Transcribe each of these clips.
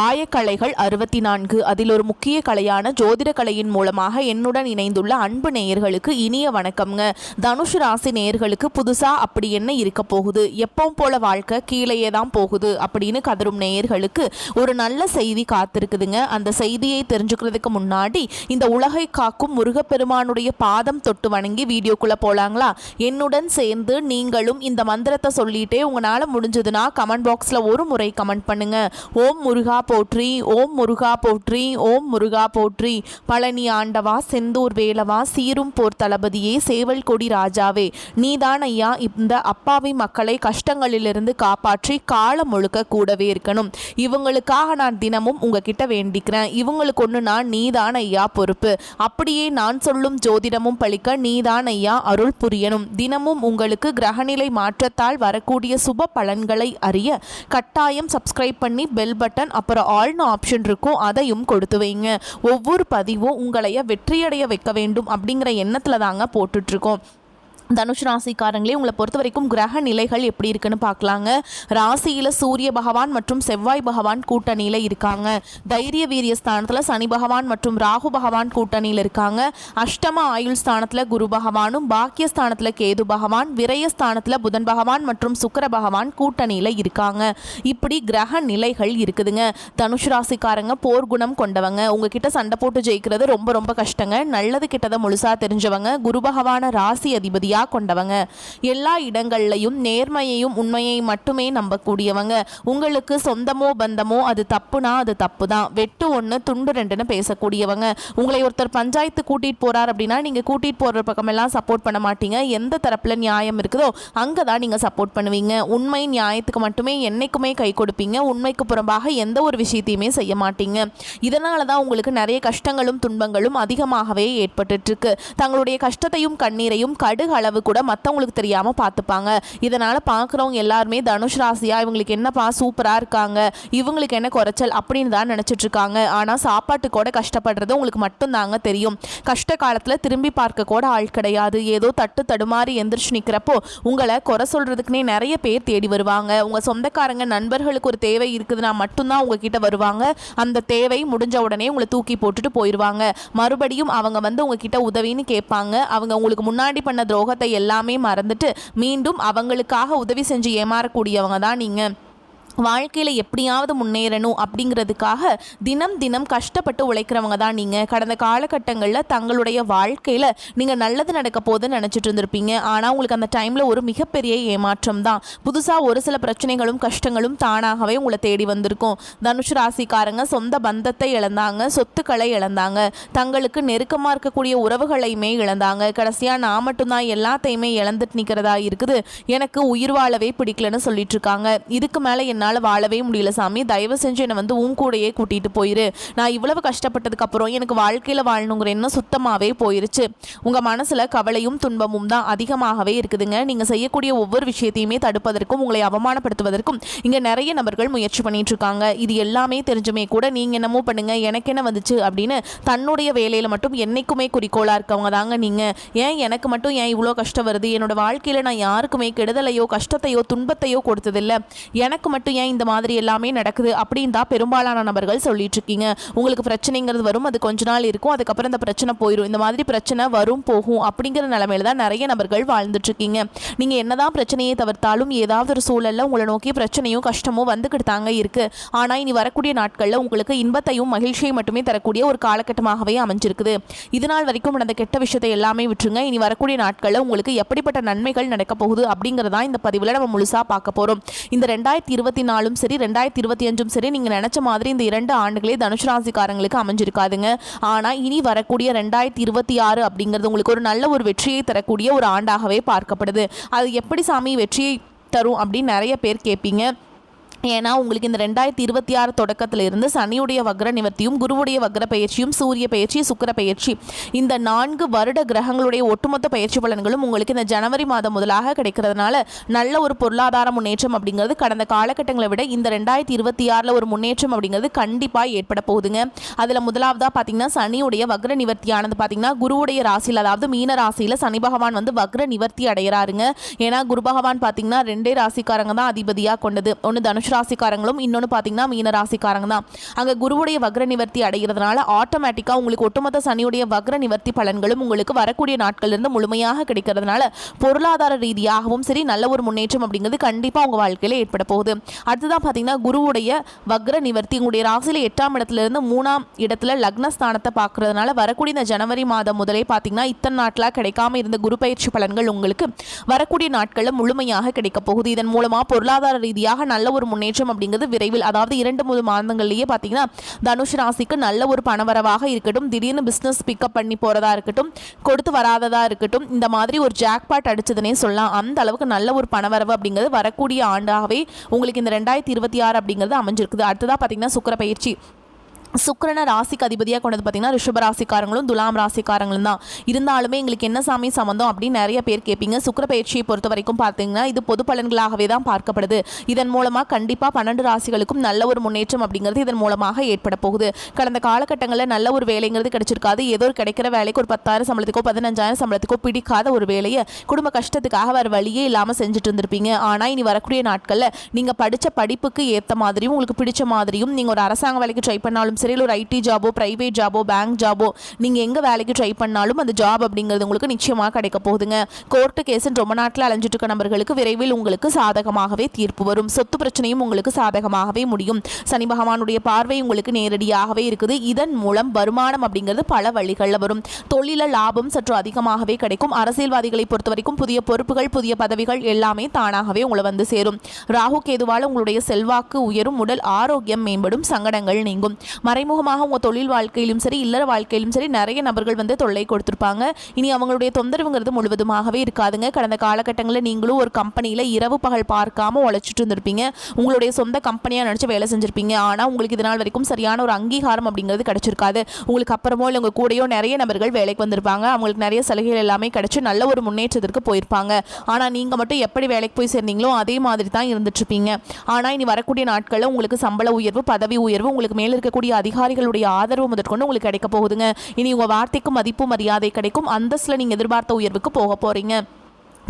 ஆயக்கலைகள் 64 அதில் ஒரு முக்கிய கலையான ஜோதிட கலையின் மூலமாக என்னுடன் இணைந்துள்ள அன்பு நேயர்களுக்கு இனிய வணக்கம்ங்க. தனுஷ் ராசி நேயர்களுக்கு புதுசா அப்படி என்ன இருக்க போகுது, எப்பவும் போல வாழ்க்கை கீழேயே தான் போகுது அப்படின்னு கதரும் நேயர்களுக்கு ஒரு நல்ல செய்தி காத்திருக்குதுங்க. அந்த செய்தியை தெரிஞ்சுக்கிறதுக்கு முன்னாடி இந்த உலகை காக்கும் முருகப்பெருமானுடைய பாதம் தொட்டு வணங்கி வீடியோக்குள்ள போலாங்களா? என்னுடன் சேர்ந்து நீங்களும் இந்த மந்திரத்தை சொல்லிட்டே உங்களால முடிஞ்சதுன்னா கமெண்ட் பாக்ஸ்ல ஒரு முறை கமெண்ட் பண்ணுங்க. ஓம் முருகா போற்றி, ஓம் முருகா போற்றி, ஓம் முருகா போற்றி. பழனி ஆண்டவா, செந்தூர் வேலவா, சீரும் போர் தளபதியே, சேவல் கொடி ராஜாவே, நீதான் ஐயா இந்த அப்பாவி மக்களை கஷ்டங்களிலிருந்து காப்பாற்றி காலம் முழுக்க கூடவே இருக்கணும். இவங்களுக்காக நான் தினமும் உங்ககிட்ட வேண்டிக்கிறேன். இவங்களுக்கு ஒன்று நான் நீதான் ஐயா பொறுப்பு. அப்படியே நான் சொல்லும் ஜோதிடமும் பழிக்க நீதான் ஐயா அருள் புரியணும். தினமும் உங்களுக்கு கிரகநிலை மாற்றத்தால் வரக்கூடிய சுப பலன்களை அறிய கட்டாயம் சப்ஸ்கிரைப் பண்ணி பெல் பட்டன் அப்புறம் ஆல்னு ஆப்ஷன் இருக்கும், அதையும் கொடுத்து வைங்க. ஒவ்வொரு பதிவும் உங்களைய வெற்றியடைய வைக்க வேண்டும் அப்படிங்கிற எண்ணத்தில் தாங்க போட்டுட்ருக்கோம். தனுஷ் ராசிக்காரங்களே, உங்களை பொறுத்த வரைக்கும் கிரக நிலைகள் எப்படி இருக்குன்னு பார்க்கலாங்க. ராசியில் சூரிய பகவான் மற்றும் செவ்வாய் பகவான் கூட்டணியில் இருக்காங்க. தைரிய வீரிய ஸ்தானத்தில் சனி பகவான் மற்றும் ராகு பகவான் கூட்டணியில் இருக்காங்க. அஷ்டம ஆயுள் ஸ்தானத்தில் குரு பகவானும், பாக்கிய ஸ்தானத்தில் கேது பகவான், விரய ஸ்தானத்தில் புதன் பகவான் மற்றும் சுக்கிர பகவான் கூட்டணியில் இருக்காங்க. இப்படி கிரக நிலைகள் இருக்குதுங்க. தனுஷ் ராசிக்காரங்க போர் குணம் கொண்டவங்க. உங்ககிட்ட சண்டை போட்டு ஜெயிக்கிறது ரொம்ப ரொம்ப கஷ்டங்க. நல்லது கிட்டதை முழுசா தெரிஞ்சவங்க. குரு பகவான ராசி அதிபதியா கொண்டவங்க. எல்லா இடங்கள்லையும் நேர்மையையும் உண்மையை மட்டுமே நம்பக்கூடியவங்க. உங்களுக்கு சொந்தமோ பந்தமோ அது தப்புனா அது தப்பு தான். வெட்டு ஒன்று துண்டு ரெண்டுன்னு பேசக்கூடியவங்க. உங்களை ஒருத்தர் பஞ்சாயத்து கூட்டிட்டு போறார் அப்படின்னா நீங்க கூட்டிட்டு போற பக்கமெல்லாம் சப்போர்ட் பண்ண மாட்டீங்க. எந்த தரப்புல நியாயம் இருக்குதோ அங்கதான் நீங்க சப்போர்ட் பண்ணுவீங்க. உண்மை நியாயத்துக்கு மட்டுமே என்னைக்குமே கை கொடுப்பீங்க. உண்மைக்கு புறம்பாக எந்த ஒரு விஷயத்தையுமே செய்ய மாட்டீங்க. இதனாலதான் உங்களுக்கு நிறைய கஷ்டங்களும் துன்பங்களும் அதிகமாகவே ஏற்பட்டு இருக்கு. தங்களுடைய கஷ்டத்தையும் கண்ணீரையும் கடுகு அளவு கூட மற்றவங்களுக்கு தெரியாமல் பார்த்துப்பாங்க. இதனால் பார்க்குறவங்க எல்லாருமே தனுஷ் ராசியா இவங்களுக்கு என்னப்பா சூப்பராக இருக்காங்க, இவங்களுக்கு என்ன குறைச்சல் அப்படின்னு தான் நினச்சிட்டு இருக்காங்க. ஆனால் சாப்பாட்டு கூட கஷ்டப்படுறது உங்களுக்கு மட்டும்தாங்க தெரியும். கஷ்ட காலத்தில் திரும்பி பார்க்க கூட ஆள் கிடையாது. ஏதோ தட்டு தடுமாறி எந்திரிச்சு நிற்கிறப்போ உங்களை குறை சொல்கிறதுக்குனே நிறைய பேர் தேடி வருவாங்க. உங்கள் சொந்தக்காரங்க நண்பர்களுக்கு ஒரு தேவை இருக்குதுன்னா மட்டும்தான் உங்ககிட்ட வருவாங்க. அந்த தேவை முடிஞ்ச உடனே உங்களை தூக்கி போட்டுட்டு போயிடுவாங்க. மறுபடியும் அவங்க வந்து உங்ககிட்ட உதவின்னு கேட்பாங்க. அவங்க உங்களுக்கு முன்னாடி பண்ண துரோகத்தை எல்லாமே மறந்துட்டு மீண்டும் அவங்களுக்காக உதவி செஞ்சு ஏமாறக்கூடியவங்க தான் நீங்க. வாழ்க்கையில் எப்படியாவது முன்னேறணும் அப்படிங்கிறதுக்காக தினம் தினம் கஷ்டப்பட்டு உழைக்கிறவங்க தான் நீங்கள். கடந்த காலகட்டங்களில் தங்களுடைய வாழ்க்கையில் நீங்கள் நல்லது நடக்க போதுன்னு நினச்சிட்டு இருந்திருப்பீங்க. ஆனால் உங்களுக்கு அந்த டைமில் ஒரு மிகப்பெரிய ஏமாற்றம் தான். புதுசாக ஒரு சில பிரச்சனைகளும் கஷ்டங்களும் தானாகவே உங்களை தேடி வந்திருக்கும். தனுஷ் ராசிக்காரங்க சொந்த பந்தத்தை இழந்தாங்க, சொத்துக்களை இழந்தாங்க, தங்களுக்கு நெருக்கமாக இருக்கக்கூடிய உறவுகளையுமே இழந்தாங்க. கடைசியாக நான் மட்டும்தான் எல்லாத்தையுமே இழந்துட்டு நிற்கிறதா இருக்குது, எனக்கு உயிர் வாழவே பிடிக்கலன்னு சொல்லிட்டு இருக்காங்க. இதுக்கு மேலே என்னால் வாழவே முடியல சாமி, தயவு செஞ்சு என்னை வந்து உன் கூடையே கூட்டிட்டு போயிரு. நான் இவ்வளவு கஷ்டப்பட்டதுக்கு அப்புறம் எனக்கு வாழ்க்கையில் வாழணுங்கிற எண்ணம் சுத்தமாகவே போயிருச்சு. உங்கள் மனசில் கவலையும் துன்பமும் தான் அதிகமாகவே இருக்குதுங்க. நீங்கள் செய்யக்கூடிய ஒவ்வொரு விஷயத்தையுமே தடுப்பதற்கும் உங்களை அவமானப்படுத்துவதற்கும் இங்கே நிறைய நபர்கள் முயற்சி பண்ணிட்டு இருக்காங்க. இது எல்லாமே தெரிஞ்சுமே கூட நீங்கள் என்னமோ பண்ணுங்க, எனக்கு என்ன வந்துச்சு அப்படின்னு தன்னுடைய வேலையில் மட்டும் என்னைக்குமே குறிக்கோளாக இருக்கவங்க தாங்க நீங்கள். ஏன் எனக்கு மட்டும் ஏன் இவ்வளோ கஷ்டம் வருது, என்னோட வாழ்க்கையில் நான் யாருக்குமே கெடுதலையோ கஷ்டத்தையோ துன்பத்தையோ கொடுத்ததில்லை, எனக்கு மட்டும் ஏன் இந்த மாதிரி எல்லாமே நடக்குது அப்படின்னு தான் பெரும்பாலான நபர்கள் சொல்லிட்டு இருக்கீங்க. உங்களுக்கு பிரச்சனைங்கிறது வரும், அது கொஞ்ச நாள் இருக்கும், அதுக்கப்புறம் இந்த பிரச்சனை போயிடும். இந்த மாதிரி பிரச்சனை வரும் போகும் அப்படிங்கிற நிலைமையில தான் நிறைய நபர்கள் வாழ்ந்துட்டு இருக்கீங்க. நீங்க என்னதான் பிரச்சனையை தவிர்த்தாலும் ஏதாவது ஒரு சூழல்ல உங்களை நோக்கி பிரச்சனையும் கஷ்டமும் வந்துக்கிட்டு தாங்க இருக்கு. ஆனா இனி வரக்கூடிய நாட்கள்ல உங்களுக்கு இன்பத்தையும் மகிழ்ச்சியை மட்டுமே தரக்கூடிய ஒரு காலகட்டமாகவே அமைஞ்சிருக்குது. இதனால் வரைக்கும் நடந்த கெட்ட விஷயத்தை எல்லாமே விட்டுருங்க. இனி வரக்கூடிய நாட்கள்ல உங்களுக்கு எப்படிப்பட்ட நன்மைகள் நடக்க போகுது அப்படிங்கறதா இந்த பதிவுல நம்ம முழுசா பார்க்க போறோம். இந்த 2024 சரி 2025 சரி நீங்க நினைச்ச மாதிரி இந்த 2 ஆண்டுகளே தனுஷ் ராசிக்காரங்களுக்கு அமைஞ்சிருக்காதுங்க. ஆனா இனி வரக்கூடிய 2026 அப்படிங்கிறது உங்களுக்கு ஒரு நல்ல ஒரு வெற்றியை தரக்கூடிய ஒரு ஆண்டாகவே பார்க்கப்படுது. அது எப்படி சாமி வெற்றியை தரும் அப்படின்னு நிறைய பேர் கேட்பீங்க. ஏன்னா உங்களுக்கு இந்த 2026 தொடக்கத்தில் இருந்து சனியுடைய வக்ர நிவர்த்தியும் குருவுடைய வக்ர பயிற்சியும் சூரிய பயிற்சி சுக்கிர பயிற்சி இந்த 4 வருட கிரகங்களுடைய ஒட்டுமொத்த பயிற்சி பலன்களும் உங்களுக்கு இந்த ஜனவரி மாதம் முதலாக கிடைக்கிறதுனால நல்ல ஒரு பொருளாதார முன்னேற்றம் அப்படிங்கிறது கடந்த காலகட்டங்களை விட இந்த 2026 ஒரு முன்னேற்றம் அப்படிங்கிறது கண்டிப்பாக ஏற்பட போகுதுங்க. அதில் முதலாவதாக பார்த்தீங்கன்னா சனியுடைய வக்ர நிவர்த்தியானது பார்த்தீங்கன்னா குருவுடைய ராசியில், அதாவது மீன ராசியில் சனி பகவான் வந்து வக்ர நிவர்த்தி அடைகிறாருங்க. ஏன்னா குரு பகவான் பார்த்தீங்கன்னா 2 ராசிக்காரங்க தான் அதிபதியாக கொண்டது. ஒன்று தனுஷ் தனுஷ் ராசிக்காரங்களும் இன்னொன்று பார்த்தீங்கன்னா மீன ராசிக்காரங்க தான். அங்கே குருவுடைய வக்ர நிவர்த்தி அடைகிறதுனால ஆட்டோமேட்டிக்காக உங்களுக்கு ஒட்டுமொத்த சனியுடைய வக்ர நிவர்த்தி பலன்களும் உங்களுக்கு வரக்கூடிய நாட்களிலிருந்து முழுமையாக கிடைக்கிறதுனால பொருளாதார ரீதியாகவும் சரி நல்ல ஒரு முன்னேற்றம் அப்படிங்கிறது கண்டிப்பாக உங்கள் வாழ்க்கையில் ஏற்பட போகுது. அடுத்ததான் பார்த்தீங்கன்னா குருவுடைய வக்ர நிவர்த்தி உங்களுடைய ராசியில் 8ஆம் இடத்துலேருந்து 3ஆம் இடத்துல லக்னஸ்தானத்தை பார்க்கறதுனால வரக்கூடிய இந்த ஜனவரி மாதம் முதலே பார்த்தீங்கன்னா இத்தனை நாட்டில் கிடைக்காம இருந்த குரு பயிற்சி பலன்கள் உங்களுக்கு வரக்கூடிய நாட்களில் முழுமையாக கிடைக்க போகுது. இதன் மூலமாக பொருளாதார ரீதியாக நல்ல ஒரு முன்னேற்றம் அப்படிங்கிறது விரைவில், அதாவது 2-3 மாதங்கள்லேயே பார்த்தீங்கன்னா தனுஷ் ராசிக்கு நல்ல ஒரு பணவரவாக இருக்கட்டும், திடீர்னு பிஸ்னஸ் பிக்கப் பண்ணி போகிறதா இருக்கட்டும், கொடுத்து வராததாக இருக்கட்டும், இந்த மாதிரி ஒரு ஜாக்பாட் அடிச்சதுன்னே சொல்லலாம். அந்த அளவுக்கு நல்ல ஒரு பணவரவு அப்படிங்கிறது வரக்கூடிய ஆண்டாகவே உங்களுக்கு இந்த 2026 அப்படிங்கிறது அமைஞ்சிருக்குது. அடுத்ததாக பார்த்தீங்கன்னா சுக்கிர பயிற்சி. சுக்கிரனை ராசிக்கு அதிபதியாக கொண்டது பார்த்தீங்கன்னா ரிஷப ராசிக்காரங்களும் துலாம் ராசிக்காரங்களும் தான். இருந்தாலுமே எங்களுக்கு என்ன சாமி சம்மந்தம் அப்படின்னு நிறைய பேர் கேட்பீங்க. சுக்கிர பயிற்சியை பொறுத்த வரைக்கும் பார்த்தீங்கன்னா இது பொது பலன்களாகவே தான் பார்க்கப்படுது. இதன் மூலமாக கண்டிப்பாக 12 ராசிகளுக்கும் நல்ல ஒரு முன்னேற்றம் அப்படிங்கிறது இதன் மூலமாக ஏற்பட போகுது. கடந்த காலகட்டங்களில் நல்ல ஒரு வேலைங்கிறது கிடைச்சிருக்காது. ஏதோ ஒரு கிடைக்கிற வேலைக்கு ஒரு 10,000 சம்பளத்துக்கோ 15,000 சம்பளத்துக்கோ பிடிக்காத ஒரு வேலையை குடும்ப கஷ்டத்துக்காக வேறு வழியே இல்லாமல் செஞ்சுட்டு இருந்திருப்பீங்க. ஆனால் இனி வரக்கூடிய நாட்களில் நீங்கள் படித்த படிப்புக்கு ஏற்ற மாதிரியும் உங்களுக்கு பிடிச்ச மாதிரியும் நீங்கள் ஒரு அரசாங்க வேலைக்கு ட்ரை பண்ணாலும் சரி, ஒரு ஐடி ஜாபோ, பிரைவேட் ஜாபோ, பேங்க் ஜாபோ, நீங்கள் எங்கே வேலைக்கு ட்ரை பண்ணாலும் அந்த ஜாப் அப்படிங்கிறது உங்களுக்கு நிச்சயமாக கிடைக்க போகுதுங்க. கோர்ட்டு கேஸுன்னு ரொம்ப நாட்டில் அலைஞ்சிட்டு இருக்க நபர்களுக்கு விரைவில் உங்களுக்கு சாதகமாகவே தீர்ப்பு வரும். சொத்து பிரச்சனையும் உங்களுக்கு சாதகமாகவே முடியும். சனி பகவானுடைய பார்வை உங்களுக்கு நேரடியாகவே இருக்குது. இதன் மூலம் வருமானம் அப்படிங்கிறது பல வழிகளில் வரும். தொழில லாபம் சற்று அதிகமாகவே கிடைக்கும். அரசியல்வாதிகளை பொறுத்த வரைக்கும் புதிய பொறுப்புகள், புதிய பதவிகள் எல்லாமே தானாகவே உங்களை வந்து சேரும். ராகு கேதுவால் உங்களுடைய செல்வாக்கு உயரும், உடல் ஆரோக்கியம் மேம்படும், சங்கடங்கள் நீங்கும். மறைமுகமாக உங்கள் தொழில் வாழ்க்கையிலும் சரி இல்லற வாழ்க்கையிலும் சரி நிறைய நபர்கள் வந்து தொல்லை கொடுத்துருப்பாங்க. இனி அவங்களுடைய தொந்தரவுங்கிறது முழுவதுமாகவே இருக்காதுங்க. கடந்த காலகட்டங்களில் நீங்களும் ஒரு கம்பெனியில் இரவு பகல் பார்க்காம உழைச்சிட்டு இருந்திருப்பீங்க. உங்களுடைய சொந்த கம்பெனியாக நினச்சி வேலை செஞ்சுருப்பீங்க. ஆனால் உங்களுக்கு இதனால் வரைக்கும் சரியான ஒரு அங்கீகாரம் அப்படிங்கிறது கிடைச்சிருக்காது. உங்களுக்கு அப்புறமோ இல்லை உங்கள் கூடயோ நிறைய நபர்கள் வேலைக்கு வந்திருப்பாங்க. அவங்களுக்கு நிறைய சலுகைகள் எல்லாமே கிடைச்சி நல்ல ஒரு முன்னேற்றத்திற்கு போயிருப்பாங்க. ஆனால் நீங்கள் மட்டும் எப்படி வேலைக்கு போய் சேர்ந்தீங்களோ அதே மாதிரி தான் இருந்துட்டுருப்பீங்க. ஆனால் இனி வரக்கூடிய நாட்களில் உங்களுக்கு சம்பள உயர்வு, பதவி உயர்வு, உங்களுக்கு மேலே இருக்கக்கூடிய அதிகாரிகளுடைய ஆதரவு முதற்கொண்டு உங்களுக்கு கிடைக்க போகுதுங்க. இனி உங்கள் வார்த்தைக்கு மதிப்பு மரியாதை கிடைக்கும். அந்தஸ்தில் நீங்கள் எதிர்பார்த்த உயர்வுக்கு போக போகிறீங்க.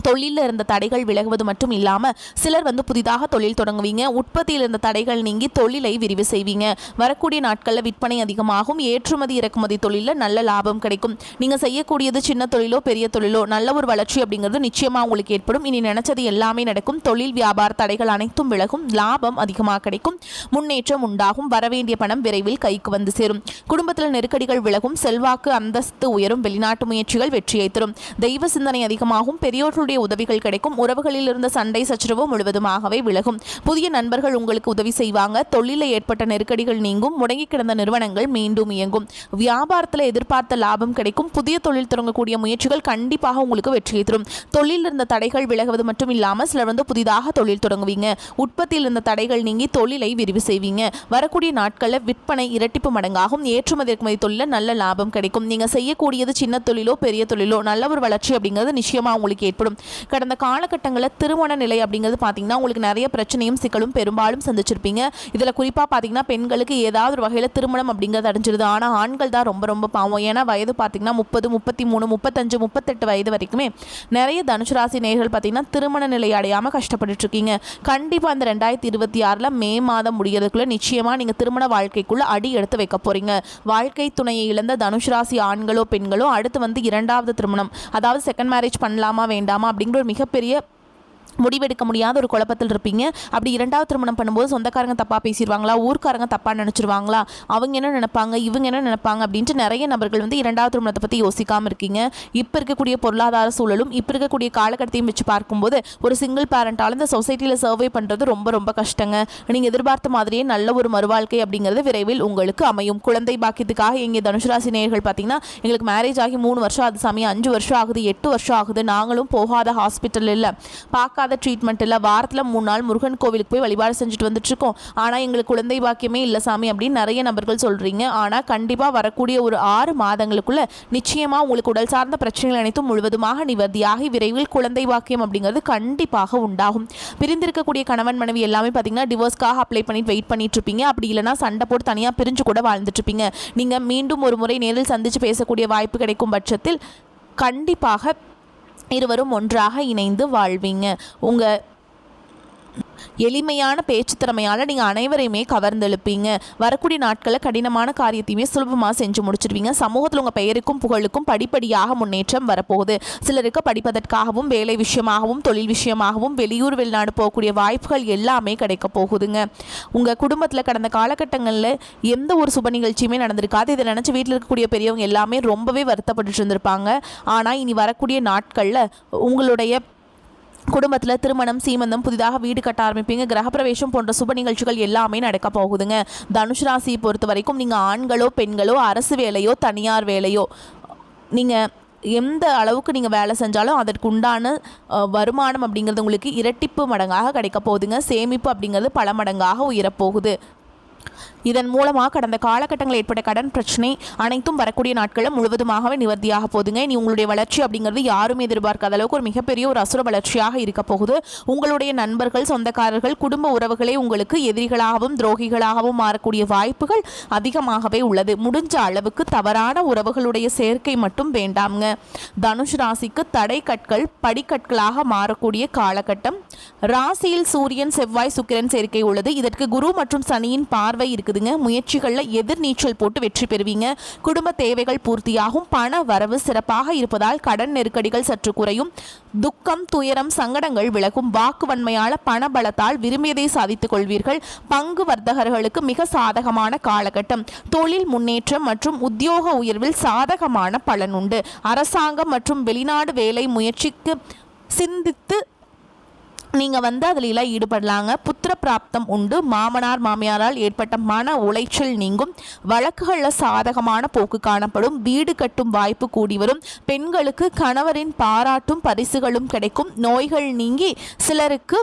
தொழிலில் இருந்த தடைகள் விலகுவது மட்டும் இல்லாமல் சிலர் வந்து புதிதாக தொழில் தொடங்குவீங்க. உற்பத்தியில் இருந்த தடைகள் நீங்கி தொழிலை விரிவு செய்வீங்க. வரக்கூடிய நாட்களில் விற்பனை அதிகமாகும். ஏற்றுமதி இறக்குமதி தொழிலில் நல்ல லாபம் கிடைக்கும். நீங்கள் செய்யக்கூடியது சின்ன தொழிலோ பெரிய தொழிலோ நல்ல ஒரு வளர்ச்சி அப்படிங்கிறது நிச்சயமாக உங்களுக்கு ஏற்படும். இனி நினைச்சது எல்லாமே நடக்கும். தொழில் வியாபார தடைகள் அனைத்தும் விலகும். லாபம் அதிகமாக கிடைக்கும். முன்னேற்றம் உண்டாகும். வரவேண்டிய பணம் விரைவில் கைக்கு வந்து சேரும். குடும்பத்தில் நெருக்கடிகள் விலகும். செல்வாக்கு அந்தஸ்து உயரும். வெளிநாட்டு முயற்சிகள் வெற்றியை தரும். தெய்வ சிந்தனை அதிகமாகும். பெரியோர் உதவிகள் கிடைக்கும். உறவுகளில் இருந்த சண்டை சச்சரவு முழுவதுமாகவே விலகும். புதிய நண்பர்கள் உங்களுக்கு உதவி செய்வாங்க. தொழிலில் ஏற்பட்ட நெருக்கடிகள் நீங்கும். முடங்கி கிடந்த நிறுவனங்கள் மீண்டும் இயங்கும். வியாபாரத்தில் எதிர்பார்த்த லாபம் கிடைக்கும். புதிய தொழில் தொடங்கக்கூடிய முயற்சிகள் கண்டிப்பாக உங்களுக்கு வெற்றியை தரும். தொழிலில் இருந்த தடைகள் விலகுவது மட்டும் இல்லாமல் சிலர் வந்து புதிதாக தொழில் தொடங்குவீங்க. உற்பத்தியில் இருந்த தடைகள் நீங்கி தொழிலை விரிவு செய்வீங்க. வரக்கூடிய நாட்களில் விற்பனை இரட்டிப்பு மடங்காகும். ஏற்றுமதி இறக்குமதி தொழிலில் நல்ல லாபம் கிடைக்கும். நீங்கள் செய்யக்கூடியது சின்ன தொழிலோ பெரிய தொழிலோ நல்ல ஒரு வளர்ச்சி அப்படிங்கிறது நிச்சயமாக உங்களுக்கு ஏற்படும். கடந்த காலகட்டங்களில் திருமண நிலை அப்படிங்கிறது பார்த்தீங்கன்னா உங்களுக்கு நிறைய பிரச்சனையும் சிக்கலும் பெரும்பாலும் சந்திச்சிருப்பீங்க. இதில் குறிப்பாக பார்த்தீங்கன்னா பெண்களுக்கு ஏதாவது ஒரு வகையில் திருமணம் அப்படிங்கிறது அடைஞ்சிருது. ஆனால் ஆண்கள் தான் ரொம்ப ரொம்ப பாவம். ஏன்னா வயது பார்த்தீங்கன்னா 30, 33, 35, 38 வயது வரைக்குமே நிறைய தனுசு ராசி நேயர்கள் பார்த்தீங்கன்னா திருமண நிலை அடையாமல் கஷ்டப்பட்டு இருக்கீங்க. கண்டிப்பாக இந்த 2026 மே மாதம் முடிகிறதுக்குள்ள நிச்சயமாக நீங்கள் திருமண வாழ்க்கைக்குள்ள அடி எடுத்து வைக்க போறீங்க. வாழ்க்கை துணையை இழந்த தனுசு ராசி ஆண்களோ பெண்களோ அடுத்து வந்து 2வது திருமணம், அதாவது செகண்ட் மேரேஜ் பண்ணலாமா வேண்டாமா அப்படிங்கிற ஒரு மிகப்பெரிய முடிவெடுக்க முடியாத ஒரு குழப்பத்தில் இருப்பீங்க. அப்படி 2வது திருமணம் பண்ணும்போது சொந்தக்காரங்க தப்பாக பேசிடுவாங்களா, ஊர்க்காரங்க தப்பாக நினச்சிருவாங்களா, அவங்க என்ன நினைப்பாங்க, இவங்க என்ன நினைப்பாங்க அப்படின்ட்டு நிறைய நபர்கள் வந்து 2வது திருமணத்தை பற்றி யோசிக்காமல் இருக்கீங்க. இப்போ இருக்கக்கூடிய பொருளாதார சூழலும் இப்போ இருக்கக்கூடிய காலகட்டத்தையும் வச்சு பார்க்கும்போது ஒரு சிங்கிள் பேரண்டால் இந்த சொசைட்டியில் சர்வே பண்ணுறது ரொம்ப ரொம்ப கஷ்டங்க. நீங்கள் எதிர்பார்த்த மாதிரியே நல்ல ஒரு மறுவாழ்க்கை அப்படிங்கிறது விரைவில் உங்களுக்கு அமையும். குழந்தை பாக்கியத்துக்காக எங்கள் தனுசு ராசி நேயர்கள் பார்த்தீங்கன்னா எங்களுக்கு மேரேஜ் ஆகி 3 வருஷம் அது சமயம் 5 வருஷம் ஆகுது, 8 வருஷம் ஆகுது, நாங்களும் போகாத ஹாஸ்பிட்டல் இல்லை, பார்க்காத ட்ரீட்மெண்ட் இல்லை, வாரத்தில் 3 நாள் முருகன் கோவிலுக்கு போய் வழிபாடு செஞ்சுட்டு வந்துட்டுருக்கோம், ஆனால் எங்களுக்கு குழந்தை பாக்கியமே இல்லை சாமி அப்படின்னு நிறைய நபர்கள் சொல்கிறீங்க. ஆனால் கண்டிப்பாக வரக்கூடிய ஒரு 6 மாதங்களுக்குள்ள நிச்சயமாக உங்களுக்கு உடல் சார்ந்த பிரச்சனைகள் அனைத்தும் முழுவதுமாக நிவர்த்தியாகி விரைவில் குழந்தை பாக்கியம் அப்படிங்கிறது கண்டிப்பாக உண்டாகும். பிரிந்திருக்கக்கூடிய கணவன் மனைவி எல்லாமே பார்த்தீங்கன்னா டிவோர்ஸ்க்காக அப்ளை பண்ணிட்டு வெயிட் பண்ணிட்டு இருப்பீங்க. அப்படி இல்லைனா சண்டை போட்டு தனியாக பிரிஞ்சு கூட வாழ்ந்துட்டு இருப்பீங்க. நீங்கள் மீண்டும் ஒரு முறை நேரில் சந்தித்து பேசக்கூடிய வாய்ப்பு கிடைக்கும் பட்சத்தில் கண்டிப்பாக இருவரும் ஒன்றாக இணைந்து வாழ்வீங்க. எளிமையான பேச்சு திறமையால் நீங்கள் அனைவரையுமே கவர்ந்தெழுப்பீங்க. வரக்கூடிய நாட்களில் கடினமான காரியத்தையுமே சுலபமாக செஞ்சு முடிச்சிடுவீங்க. சமூகத்தில் உங்கள் பெயருக்கும் புகழுக்கும் படிப்படியாக முன்னேற்றம் வரப்போகுது. சிலருக்கு படிப்பதற்காகவும் வேலை விஷயமாகவும் தொழில் விஷயமாகவும் வெளியூர் வெளிநாடு போகக்கூடிய வாய்ப்புகள் எல்லாமே கிடைக்க போகுதுங்க. உங்கள் குடும்பத்தில் கடந்த காலகட்டங்களில் எந்த ஒரு சுப நிகழ்ச்சியுமே நடந்திருக்காது. இதை நினச்சி வீட்டில் இருக்கக்கூடிய பெரியவங்க எல்லாமே ரொம்பவே வருத்தப்பட்டு இருந்திருப்பாங்க. ஆனால் இனி வரக்கூடிய நாட்களில் உங்களுடைய குடும்பத்தில் திருமணம், சீமந்தம், புதிதாக வீடு கட்ட ஆரம்பிப்பீங்க. கிரகப்பிரவேசம் போன்ற சுப நிகழ்ச்சிகள் எல்லாமே நடக்க போகுதுங்க. தனுசு ராசியை பொறுத்த வரைக்கும் நீங்கள் ஆண்களோ பெண்களோ அரசு வேலையோ தனியார் வேலையோ நீங்கள் எந்த அளவுக்கு நீங்கள் வேலை செஞ்சாலும் அதற்கு உண்டான வருமானம் அப்படிங்கிறது உங்களுக்கு இரட்டிப்பு மடங்காக கிடைக்க போகுதுங்க. சேமிப்பு அப்படிங்கிறது பல மடங்காக உயரப்போகுது. இதன் மூலமாக கடந்த காலகட்டங்களில் ஏற்பட்ட கடன் பிரச்சனை அனைத்தும் வரக்கூடிய நாட்களில் முழுவதுமாகவே நிவர்த்தியாக போகுதுங்க. இனி உங்களுடைய வளர்ச்சி அப்படிங்கிறது யாரும் எதிர்பார்க்காத அளவுக்கு ஒரு மிகப்பெரிய ஒரு அசுர வளர்ச்சியாக இருக்க போகுது. உங்களுடைய நண்பர்கள், சொந்தக்காரர்கள், குடும்ப உறவுகளே உங்களுக்கு எதிரிகளாகவும் துரோகிகளாகவும் மாறக்கூடிய வாய்ப்புகள் அதிகமாகவே உள்ளது. முடிஞ்ச அளவுக்கு தவறான உறவுகளுடைய சேர்க்கை மட்டும் வேண்டாம்ங்க. தனுஷ் ராசிக்கு தடை கற்கள் படிக்கற்களாக மாறக்கூடிய காலகட்டம். ராசியில் சூரியன், செவ்வாய், சுக்கிரன் சேர்க்கை உள்ளது. இதற்கு குரு மற்றும் சனியின் பார்வை இருக்குதுங்க. முயற்சிகளில் எதிர்நீச்சல் போட்டு வெற்றி பெறுவீங்க. குடும்ப தேவைகள் பூர்த்தியாகும். பண வரவு சிறப்பாக இருப்பதால் கடன் நெருக்கடிகள் சற்று குறையும். துக்கம், துயரம், சங்கடங்கள் விலகும். வாக்கு வன்மையால பண பலத்தால் விரும்பியதை சாதித்துக் கொள்வீர்கள். பங்கு வர்த்தகர்களுக்கு மிக சாதகமான காலகட்டம். தொழில் முன்னேற்றம் மற்றும் உத்தியோக உயர்வில் சாதகமான பலன் உண்டு. அரசாங்கம் மற்றும் வெளிநாடு வேலை முயற்சிக்கு சிந்தித்து நீங்கள் அதில் ஈடுபடலாங்க. புத்திர பிராப்தம் உண்டு. மாமனார் மாமியாரால் ஏற்பட்ட மன உளைச்சல் நீங்கும். வழக்குகளில் சாதகமான போக்கு காணப்படும். வீடு கட்டும் வாய்ப்பு கூடி வரும். பெண்களுக்கு கணவரின் பாராட்டும் பரிசுகளும் கிடைக்கும். நோய்கள் நீங்கி சிலருக்கு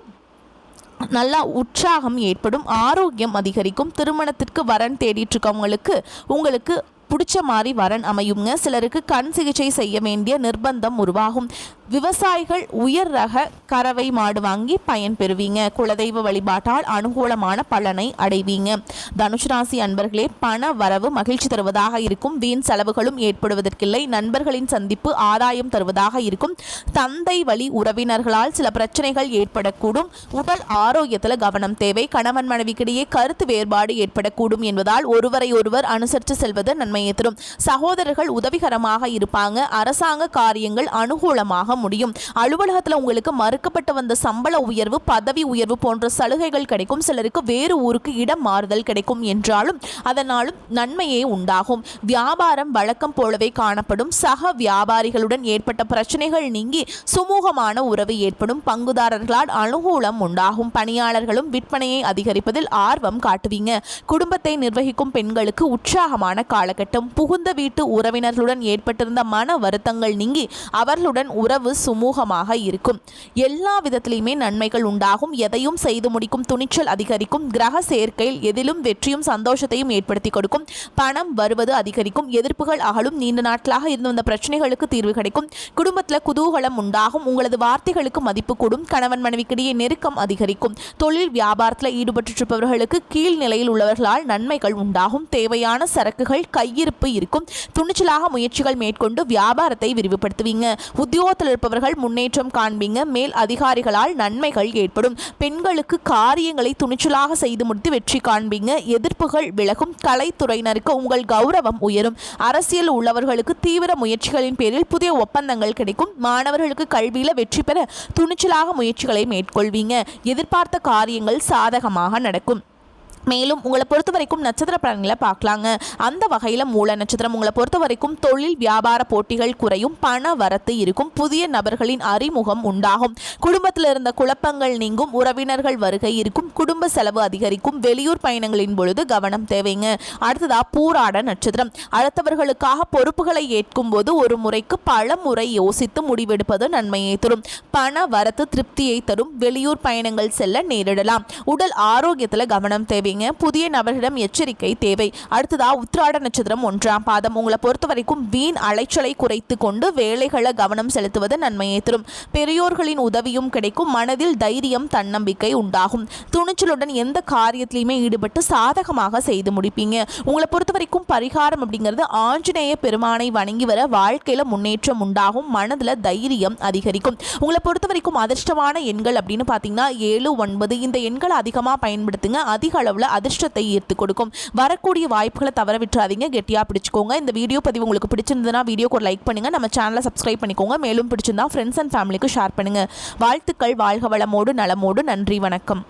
நல்லா உற்சாகம் ஏற்படும். ஆரோக்கியம் அதிகரிக்கும். திருமணத்திற்கு வரன் தேடிட்டு இருக்கவங்களுக்கு உங்களுக்கு பிடிச்ச மாதிரி வரன் அமையுங்க. சிலருக்கு கண் சிகிச்சை செய்ய வேண்டிய நிர்பந்தம் உருவாகும். விவசாயிகள் உயர் ரக கறவை மாடு வாங்கி பயன் பெறுவீங்க. குலதெய்வ வழிபாட்டால் அனுகூலமான பலனை அடைவீங்க. தனுஷ் ராசி அன்பர்களே, பண வரவு மகிழ்ச்சி தருவதாக இருக்கும். வீண் செலவுகளும் ஏற்படுவதற்கில்லை. நண்பர்களின் சந்திப்பு ஆதாயம் தருவதாக இருக்கும். தந்தை வழி உறவினர்களால் சில பிரச்சனைகள் ஏற்படக்கூடும். உடல் ஆரோக்கியத்தில் கவனம் தேவை. கணவன் மனைவிக்கிடையே கருத்து வேறுபாடு ஏற்படக்கூடும் என்பதால் ஒருவரை ஒருவர் அனுசரித்து செல்வது நன்மையை தரும். சகோதரர்கள் உதவிகரமாக இருப்பாங்க. அரசாங்க காரியங்கள் அனுகூலமாக முடியும். அலுவலகத்தில் உங்களுக்கு மறுக்கப்பட்டு வந்த சம்பள உயர்வு, பதவி உயர்வு போன்ற சலுகைகள் கிடைக்கும். சிலருக்கு வேறு ஊருக்கு இடம் மாறுதல் கிடைக்கும் என்றாலும் அதனாலும் நன்மையே உண்டாகும். வியாபாரம் வழக்கம் போலவே காணப்படும். சக வியாபாரிகளுடன் ஏற்பட்ட பிரச்சனைகள் நீங்கி சுமூகமான உறவு ஏற்படும். பங்குதாரர்களால் அனுகூலம் உண்டாகும். பணியாளர்களும் விற்பனையை அதிகரிப்பதில் ஆர்வம் காட்டுவீங்க. குடும்பத்தை நிர்வகிக்கும் பெண்களுக்கு உற்சாகமான காலகட்டம். புகுந்த வீட்டு உறவினர்களுடன் ஏற்பட்டிருந்த மன வருத்தங்கள் நீங்கி அவர்களுடன் உறவு சுமூகமாக இருக்கும். எல்லா விதத்திலுமே நன்மைகள் உண்டாகும். எதையும் செய்து முடிக்கும் துணிச்சல் அதிகரிக்கும். கிரக சேர்க்கையில் எதிலும் வெற்றியும் சந்தோஷத்தையும் ஏற்படுத்தி கொடுக்கும். பணம் வருவது அதிகரிக்கும். எதிர்ப்புகள் அகலும். நீண்ட நாட்களாக இருந்து வந்த பிரச்சனைகளுக்கு தீர்வு கிடைக்கும். குடும்பத்தில் குதூகலம் உண்டாகும். உங்களது வார்த்தைகளுக்கு மதிப்பு கூடும். கணவன் மனைவிக்கிடையே நெருக்கம் அதிகரிக்கும். தொழில் வியாபாரத்தில் ஈடுபட்டிருப்பவர்களுக்கு கீழ் நிலையில் உள்ளவர்களால் நன்மைகள் உண்டாகும். தேவையான சரக்குகள் கையிருப்பு இருக்கும். துணிச்சலாக முயற்சிகள் மேற்கொண்டு வியாபாரத்தை விரிவுபடுத்துவீங்க. உத்தியோகத்தில் இருப்பவர்கள் முன்னேற்றம் காண்பீங்க. மேல் அதிகாரிகளால் நன்மைகள் ஏற்படும். பெண்களுக்கு காரியங்களை துணிச்சலாக செய்து முடித்து வெற்றி காண்பீங்க. எதிர்ப்புகள் விலகும். கலைத்துறையினருக்கு உங்கள் கௌரவம் உயரும். அரசியல் உள்ளவர்களுக்கு தீவிர முயற்சிகளின் பேரில் புதிய ஒப்பந்தங்கள் கிடைக்கும். மாணவர்களுக்கு கல்வியில் வெற்றி பெற துணிச்சலாக முயற்சிகளை மேற்கொள்வீங்க. எதிர்பார்த்த காரியங்கள் சாதகமாக நடக்கும். மேலும் உங்களை பொறுத்த வரைக்கும் நட்சத்திர பலன்களை பார்க்கலாங்க. அந்த வகையில் மூல நட்சத்திரம் உங்களை பொறுத்த வரைக்கும் தொழில் வியாபார போட்டிகள் குறையும். பண வரத்து இருக்கும். புதிய நபர்களின் அறிமுகம் உண்டாகும். குடும்பத்தில் இருந்த குழப்பங்கள் நீங்கும். உறவினர்கள் வருகை இருக்கும். குடும்ப செலவு அதிகரிக்கும். வெளியூர் பயணங்களின் பொழுது கவனம் தேவைங்க. அடுத்ததா பூராட நட்சத்திரம். அடுத்தவர்களுக்காக பொறுப்புகளை ஏற்கும் போது ஒரு முறைக்கு பல முறை யோசித்து முடிவெடுப்பது நன்மையை தரும். பண வரத்து திருப்தியை தரும். வெளியூர் பயணங்கள் செல்ல நேரிடலாம். உடல் ஆரோக்கியத்தில் கவனம் தேவை. செய்வீங்க. புதிய நபர்களிடம் எச்சரிக்கை தேவை. அடுத்ததா உத்திராட நட்சத்திரம் 1ஆம் பாதம். உங்களை பொறுத்த வரைக்கும் வீண் அலைச்சலை குறைத்து கொண்டு வேலைகளை கவனம் செலுத்துவது நன்மையை தரும். பெரியோர்களின் உதவியும் கிடைக்கும். மனதில் தைரியம் தன்னம்பிக்கை உண்டாகும். துணிச்சலுடன் எந்த காரியத்திலையுமே ஈடுபட்டு சாதகமாக செய்து முடிப்பீங்க. உங்களை பொறுத்த வரைக்கும் பரிகாரம் அப்படிங்கிறது ஆஞ்சநேய பெருமானை வணங்கி வர வாழ்க்கையில முன்னேற்றம் உண்டாகும். மனதில் தைரியம் அதிகரிக்கும். உங்களை பொறுத்த வரைக்கும் அதிர்ஷ்டமான எண்கள் அப்படின்னு பார்த்தீங்கன்னா 7, 9 இந்த எண்களை அதிகமாக பயன்படுத்துங்க. அதிக அளவில் அதிர்ஷ்டத்தை ஈர்த்து கொடுக்கும். வரக்கூடிய வாய்ப்புகளை தவற விட்டுறாதீங்க. கெட்டியாக பிடிச்சுக்கோங்க. இந்த வீடியோ பதிவு உங்களுக்கு பிடிச்சிருந்ததுன்னா வீடியோக்கு ஒரு லைக் பண்ணுங்க. நம்ம சேனலை சப்ஸ்கிரைப் பண்ணிக்கோங்க. மேலும் பிடிச்சிருந்தா ஃப்ரெண்ட்ஸ் அண்ட் ஃபேமிலிக்கு ஷேர் பண்ணுங்க. வாழ்த்துக்கள். வாழ்க வளமோடு நலமோடு. நன்றி. வணக்கம்.